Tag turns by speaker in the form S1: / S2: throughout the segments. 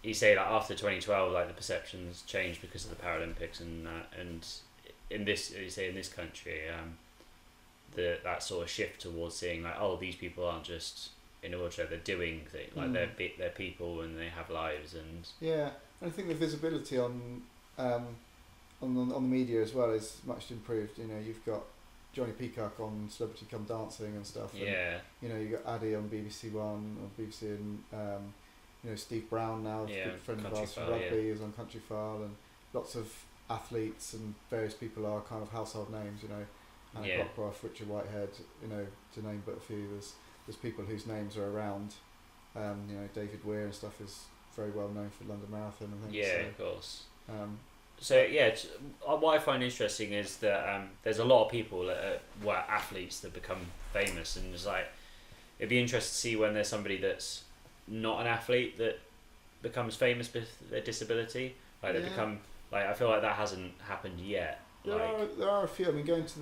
S1: you say like after 2012, like the perceptions changed because of the Paralympics and in this, you say in this country, that sort of shift towards seeing like, oh, these people aren't just in a wheelchair, they're doing things, like they're people and they have lives. And
S2: yeah, and I think the visibility on the media as well is much improved. You know, you've got Johnny Peacock on Celebrity Come Dancing and stuff. And,
S1: yeah,
S2: you know, you got Addy on BBC One or BBC, and you know, Steve Brown now, a good friend of ours from rugby, is on Country File, and lots of athletes and various people are kind of household names. You know, Anna Cockcroft, Richard Whitehead. You know, to name but a few. There's people whose names are around. You know, David Weir and stuff is very well known for London Marathon and things.
S1: Yeah,
S2: so,
S1: of course.
S2: So
S1: yeah, what I find interesting is that there's a lot of people that were athletes that become famous, and it's like it'd be interesting to see when there's somebody that's not an athlete that becomes famous with their disability. Like they become like, I feel like that hasn't happened yet.
S2: There are a few. I mean, going to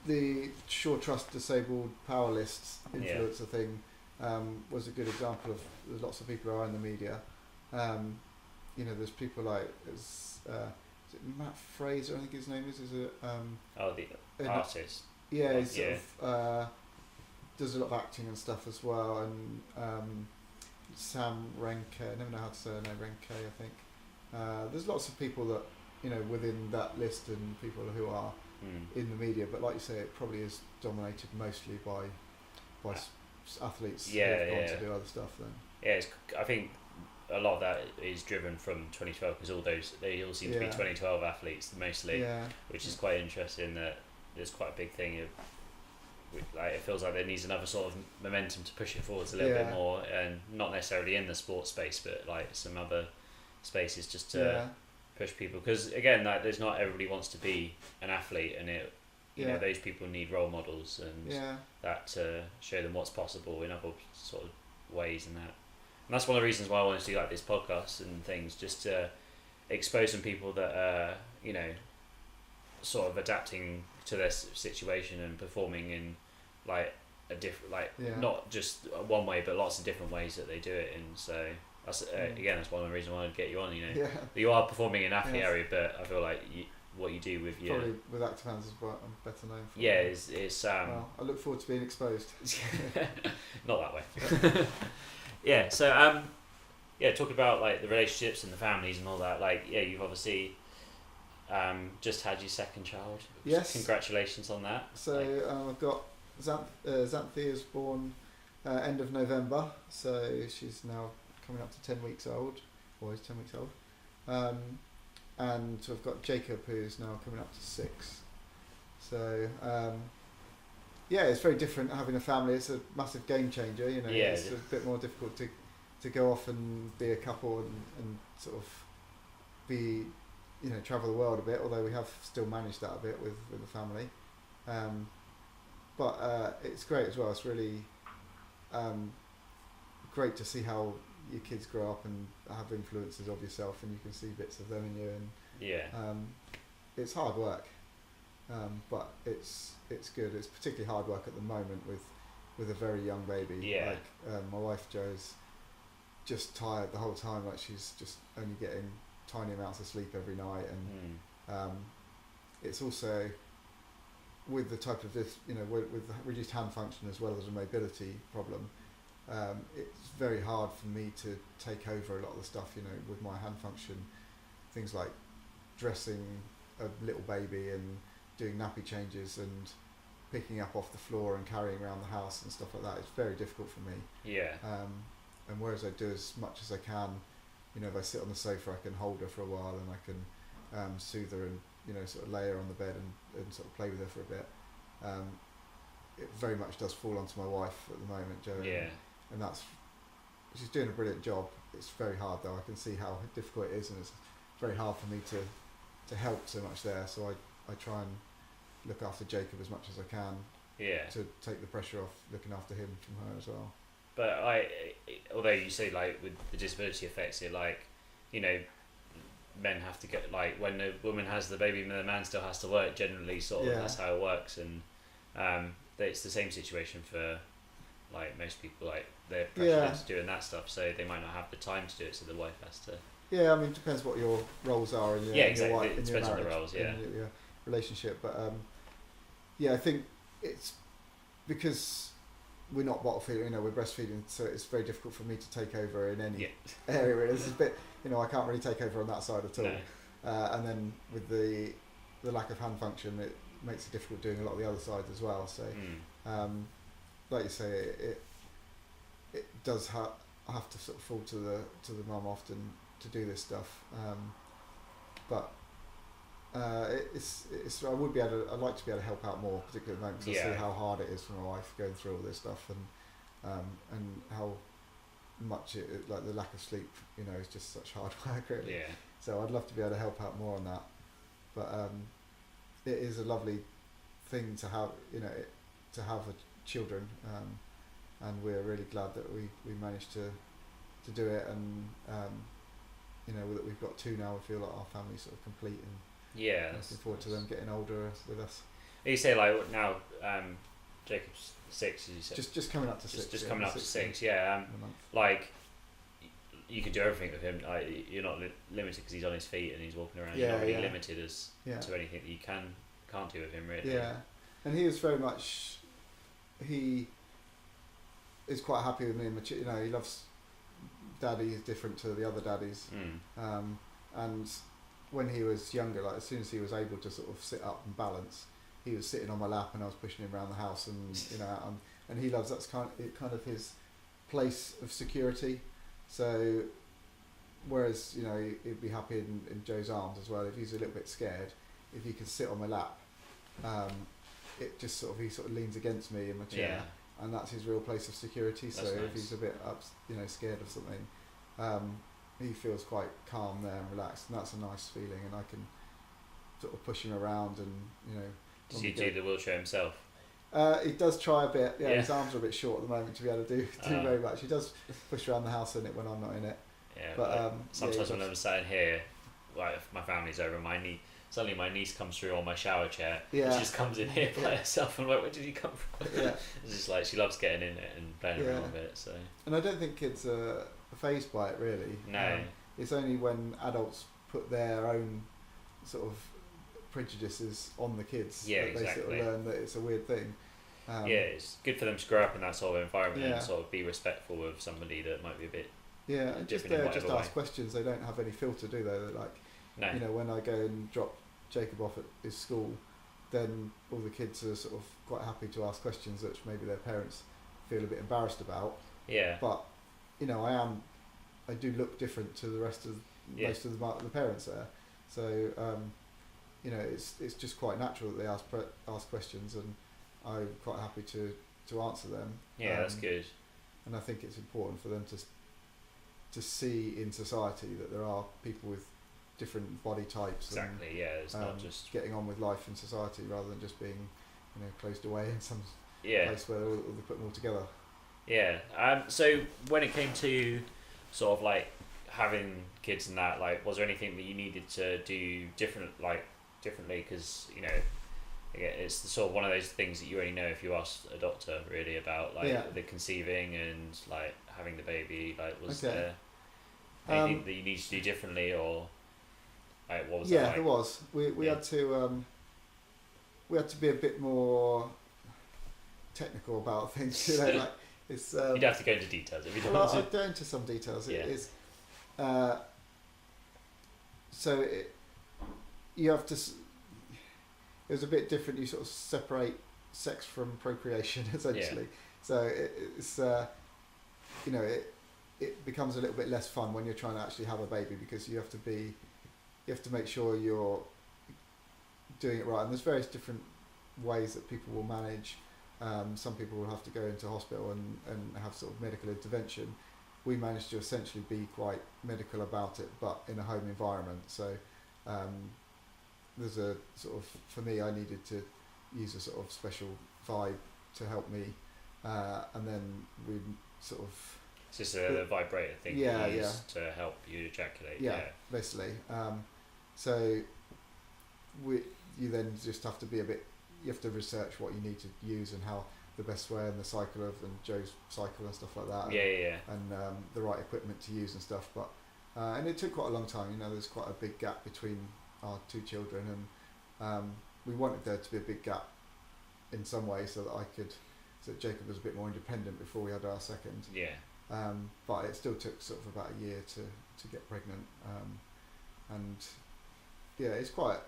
S2: the Shore Trust Disabled Power List influencer thing was a good example of there's lots of people who are in the media. You know, there's people like is it Matt Fraser? I think his name is. Is it?
S1: The artist.
S2: Yeah, he's sort of does a lot of acting and stuff as well, and Sam Renke. I never know how to say her name. Renke, I think. There's lots of people that, you know, within that list, and people who are in the media. But like you say, it probably is dominated mostly by athletes who have gone to do other stuff. Then
S1: I think a lot of that is driven from 2012, because they all seem to be 2012 athletes mostly, which is quite interesting. That there's quite a big thing of, like, it feels like there needs another sort of momentum to push it forwards a little bit more, and not necessarily in the sports space, but like some other spaces, just to push people, because again, like, there's not everybody wants to be an athlete, and it, you know, those people need role models and that to show them what's possible in other sort of ways, and that's one of the reasons why I wanted to do like this podcast and things, just to expose some people that are, you know, sort of adapting to their situation and performing in like a different, like not just one way, but lots of different ways that they do it. And so that's again, that's one of the reasons I wanted to get you on. You know, you are performing in athlete area, but I feel like what you do with your
S2: probably with active hands is what I'm better known for.
S1: It's
S2: well, I look forward to being exposed.
S1: Not that way. So talking about like the relationships and the families and all that, like you've obviously just had your second child.
S2: Yes,
S1: congratulations on that.
S2: So I've got Xanthi is born end of November, so she's now coming up to 10 weeks old, or is 10 weeks old, and I've got Jacob, who's now coming up to 6. So it's very different having a family. It's a massive game changer, you know. It's a bit more difficult to go off and be a couple and sort of be, you know, travel the world a bit, although we have still managed that a bit with the family. But it's great as well. It's really great to see how your kids grow up and have influences of yourself, and you can see bits of them in you. And it's hard work, but it's good. It's particularly hard work at the moment with a very young baby. Like my wife Jo's just tired the whole time. Like, she's just only getting tiny amounts of sleep every night, and it's also with the type of this, you know, with reduced hand function as well as a mobility problem. It's very hard for me to take over a lot of the stuff, you know, with my hand function. Things like dressing a little baby and doing nappy changes and picking up off the floor and carrying around the house and stuff like that. It's very difficult for me. And whereas I do as much as I can, you know, if I sit on the sofa, I can hold her for a while, and I can soothe her and, you know, sort of lay her on the bed and sort of play with her for a bit. It very much does fall onto my wife at the moment, Jo. And she's doing a brilliant job. It's very hard though. I can see how difficult it is, and it's very hard for me to help so much there. So I try and look after Jacob as much as I can. To take the pressure off looking after him from her as well.
S1: But although you say like with the disability affects it, like, you know, men have to get, like, when the woman has the baby, the man still has to work generally, sort of. That's how it works. And it's the same situation for like most people, like they're pressured into doing that stuff, so they might not have the time to do it, so the wife has to.
S2: Yeah, I mean, it depends what your roles are in your,
S1: exactly.
S2: Your wife,
S1: it
S2: in
S1: depends
S2: your marriage,
S1: on the roles,
S2: in your relationship. But I think it's because we're not bottle feeding, we're breastfeeding, so it's very difficult for me to take over in any area. Really. It's a bit, I can't really take over on that side at all. No. And then with the lack of hand function, it makes it difficult doing a lot of the other sides as well. So, like you say, it does have to sort of fall to the mum often to do this stuff. But it's I'd like to be able to help out more, particularly at the moment, because I see how hard it is for my wife going through all this stuff, and how much like the lack of sleep, is just such hard work, really. Yeah. So I'd love to be able to help out more on that, but it is a lovely thing to have, to have children, and we're really glad that we managed to do it, and that we've got two now. We feel like our family's sort of complete, and looking forward to them getting older with us.
S1: You say like now, Jacob's 6, as you said.
S2: Just coming up to 6.
S1: Just coming up to 6. Yeah. Like you could do everything with him. Like, you're not limited because he's on his feet and he's walking around. You're not really limited as to anything that you can't do with him, really.
S2: Yeah, and he was very much. He is quite happy with me and he loves Daddy. Is different to the other daddies. And when he was younger, like as soon as he was able to sort of sit up and balance, he was sitting on my lap and I was pushing him around the house, and and he loves that's kind of his place of security. So whereas he'd be happy in Joe's arms as well. If he's a little bit scared, if he can sit on my lap, it just he sort of leans against me in my chair, and that's his real place of security. So if he's a bit scared of something, he feels quite calm there and relaxed, and that's a nice feeling. And I can sort of push him around, and
S1: Does he do the wheelchair himself?
S2: He does try a bit. Yeah, his arms are a bit short at the moment to be able to do very much. He does push around the house in it when I'm not in it.
S1: Yeah, but sometimes when I'm sat in here, like if my family's over, suddenly my niece comes through on my shower chair. Yeah. She just comes in here by herself. I'm like, where did you come from? Yeah. It's just like she loves getting in it and playing around with it. So.
S2: And I don't think kids are fazed by it really.
S1: No.
S2: It's only when adults put their own sort of prejudices on the kids that they sort of learn that it's a weird thing.
S1: It's good for them to grow up in that sort of environment and sort of be respectful of somebody that might be a bit
S2: and just ask questions. They don't have any filter, do they? They're like, when I go and drop Jacob off at his school, then all the kids are sort of quite happy to ask questions which maybe their parents feel a bit embarrassed about.
S1: Yeah.
S2: But I do look different to the rest of most of the parents there. So it's just quite natural that they ask questions, and I'm quite happy to answer them.
S1: Yeah, that's good.
S2: And I think it's important for them to see in society that there are people with different body types.
S1: Exactly.
S2: And,
S1: it's not just
S2: getting on with life in society rather than just being closed away in some place where they put them all together. Yeah.
S1: So when it came to sort of like having kids and that, like, was there anything that you needed to do differently? Because it's sort of one of those things that you only know if you ask a doctor really about, like the conceiving and like having the baby. Like, was there anything that you needed to do differently, or like what was that like?
S2: There was. We had to be a bit more technical about things. Like it's.
S1: You'd have to go into details if you don't.
S2: I'll go into some details. It is. You have to. It was a bit different. You sort of separate sex from procreation, essentially. So it's it becomes a little bit less fun when you're trying to actually have a baby, because you have to make sure you're doing it right. And there's various different ways that people will manage. Some people will have to go into hospital and have sort of medical intervention. We managed to essentially be quite medical about it, but in a home environment. So there's a sort of, for me, I needed to use a sort of special vibe to help me, and then we sort of.
S1: It's just a vibrator thing you use to help you ejaculate. Yeah,
S2: basically. So you then just have to be a bit. You have to research what you need to use and how the best way and the cycle of and Joe's cycle and stuff like that.
S1: And
S2: the right equipment to use and stuff. But and it took quite a long time. You know, there's quite a big gap between our two children, and we wanted there to be a big gap in some way so that Jacob was a bit more independent before we had our second.
S1: Yeah.
S2: But it still took sort of about a year to get pregnant. And yeah, it's quite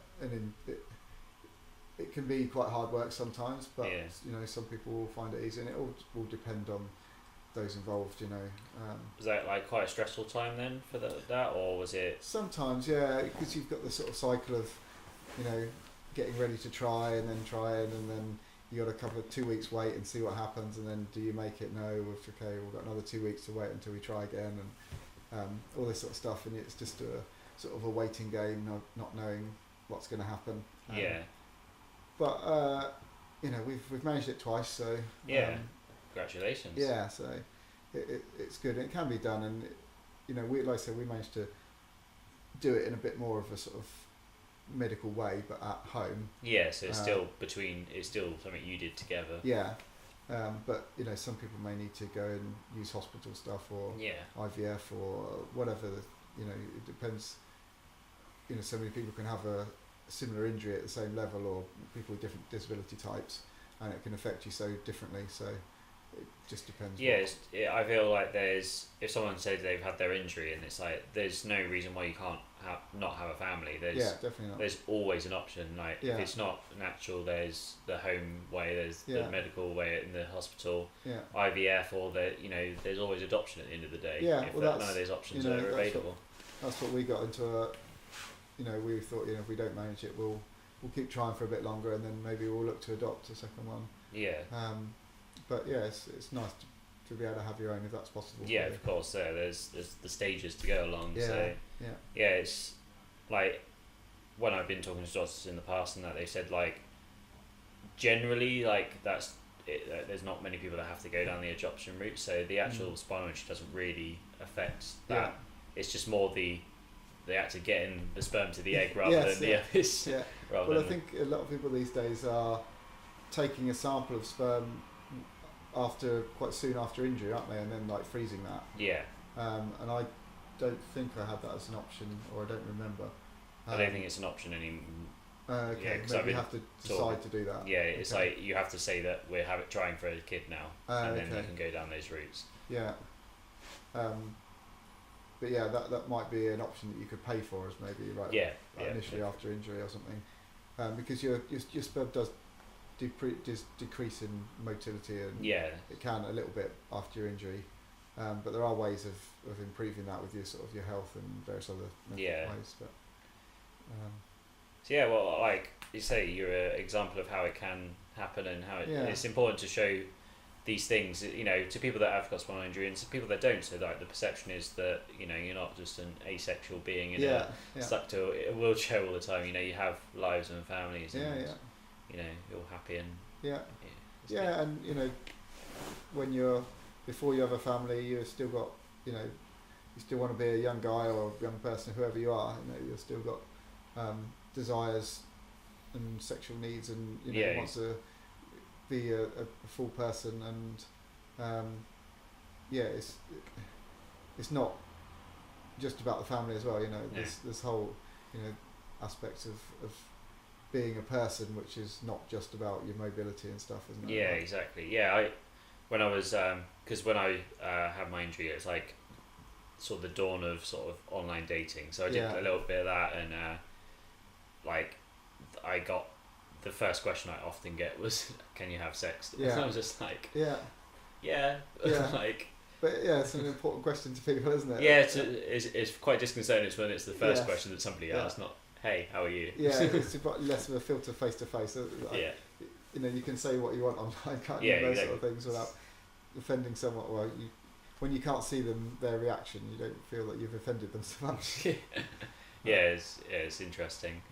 S2: it can be quite hard work sometimes, but you know, some people will find it easy, and it all will depend on those involved, you know.
S1: Was that like quite a stressful time then for that, or was it?
S2: Sometimes, yeah, because you've got the sort of cycle of, you know, getting ready to try and then trying, and then you got a couple of 2 weeks wait and see what happens, and then do you make it? No, okay, we've got another 2 weeks to wait until we try again, and all this sort of stuff, and it's just a sort of a waiting game, not knowing what's going to happen. But you know, we've managed it twice, so
S1: congratulations.
S2: Yeah, so it's good. It can be done, and you know, like I said, we managed to do it in a bit more of a sort of medical way, but at home.
S1: Yeah, so it's it's still something you did together.
S2: Yeah, but you know, some people may need to go and use hospital stuff or IVF or whatever. You know, it depends. You know, so many people can have a similar injury at the same level, or people with different disability types, and it can affect you so differently. So it just depends.
S1: Yeah, I feel like if someone says they've had their injury, and it's like there's no reason why you can't not have a family.
S2: Definitely not.
S1: There's always an option. Like if it's not natural, there's the home way, there's the medical way in the hospital, IVF, or there's always adoption at the end of the day. If none of those options are available.
S2: That's what we got into. You know, we thought, you know, if we don't manage it, we'll keep trying for a bit longer, and then maybe we'll look to adopt a second one.
S1: Yeah.
S2: But yeah, it's nice to be able to have your own if that's possible.
S1: Yeah, of course. There's the stages to go along.
S2: Yeah.
S1: So it's like when I've been talking to doctors in the past, and that they said like generally like that's it, there's not many people that have to go down the adoption route. So the actual spinal injury doesn't really affect that.
S2: Yeah.
S1: It's just more the act of getting the sperm to the egg rather than the epice.
S2: Yeah. Well, I think a lot of people these days are taking a sample of sperm quite soon after injury, aren't they? And then like freezing that.
S1: Yeah.
S2: And I don't think I had that as an option, or I don't remember.
S1: I don't think it's an option anymore.
S2: Okay, maybe you have to decide to do that.
S1: Yeah, it's like you have to say that we're trying for a kid now, and then you can go down those routes.
S2: Yeah. But yeah, that might be an option that you could pay for, as maybe initially after injury or something, because your sperm does decrease in motility, and it can a little bit after your injury, but there are ways of improving that with your health and various other ways. But
S1: so well, like you say, you're an example of how it can happen, and how it's important to show these things, you know, to people that have got spinal injury and to people that don't. So like the perception is that, you know, you're not just an asexual being stuck to a wheelchair all the time. You know, you have lives and families, and you know, you're happy and
S2: and you know, before you have a family, you've still got, you know, you still want to be a young guy or a young person, whoever you are. You know, you've still got desires and sexual needs, and you know, wants to be a full person, and it's not just about the family as well. You know, this whole, you know, aspect of being a person, which is not just about your mobility and stuff, isn't it?
S1: Yeah, exactly. Yeah, when I was because when I had my injury, it was like sort of the dawn of sort of online dating. So I did a little bit of that, and like I got the first question I often get was, "Can you have sex?" And I was just like, yeah. Like,
S2: but it's an important question to people, isn't it?
S1: Yeah, it's quite disconcerting. It's when it's the first question that somebody asks, not, "Hey, how are you?"
S2: Yeah, it's less of a filter face to face. You know, you can say what you want online, can't you? Those sort of things without offending someone. Well, when you can't see their reaction, you don't feel that you've offended them so much.
S1: It's interesting.